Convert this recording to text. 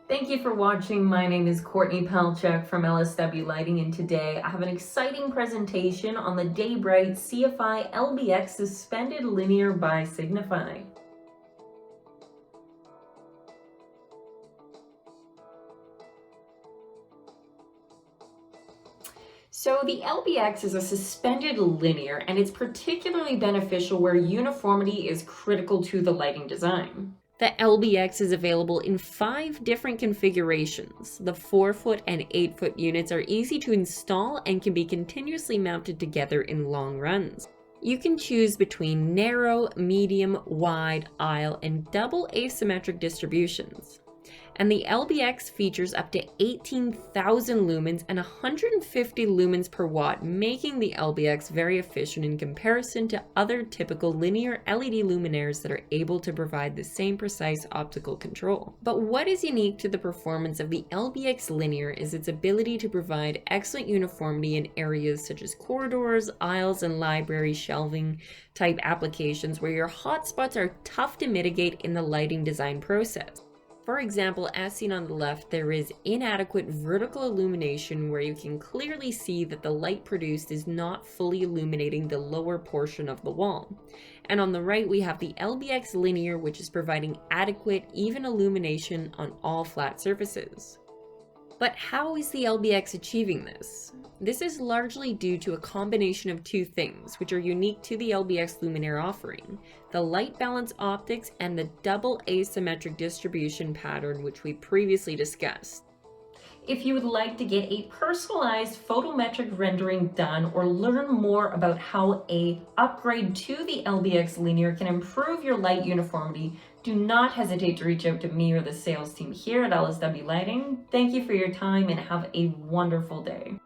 Thank you for watching. My name is Courtney Palchuk from LSW Lighting, and today I have an exciting presentation on the Day-Brite CFI LBX Suspended Linear by Signify. So the LBX is a suspended linear, and it's particularly beneficial where uniformity is critical to the lighting design. The LBX is available in 5 different configurations. The 4-foot and 8-foot units are easy to install and can be continuously mounted together in long runs. You can choose between narrow, medium, wide, aisle, and double asymmetric distributions. And the LBX features up to 18,000 lumens and 150 lumens per watt, making the LBX very efficient in comparison to other typical linear LED luminaires that are able to provide the same precise optical control. But what is unique to the performance of the LBX linear is its ability to provide excellent uniformity in areas such as corridors, aisles, and library shelving type applications where your hotspots are tough to mitigate in the lighting design process. For example, as seen on the left, there is inadequate vertical illumination where you can clearly see that the light produced is not fully illuminating the lower portion of the wall. And on the right, we have the LBX linear, which is providing adequate, even illumination on all flat surfaces. But how is the LBX achieving this? This is largely due to a combination of 2 things, which are unique to the LBX luminaire offering: the LightBalance Optics and the double asymmetric distribution pattern, which we previously discussed. If you would like to get a personalized photometric rendering done or learn more about how an upgrade to the LBX linear can improve your light uniformity, do not hesitate to reach out to me or the sales team here at LSW Lighting. Thank you for your time and have a wonderful day.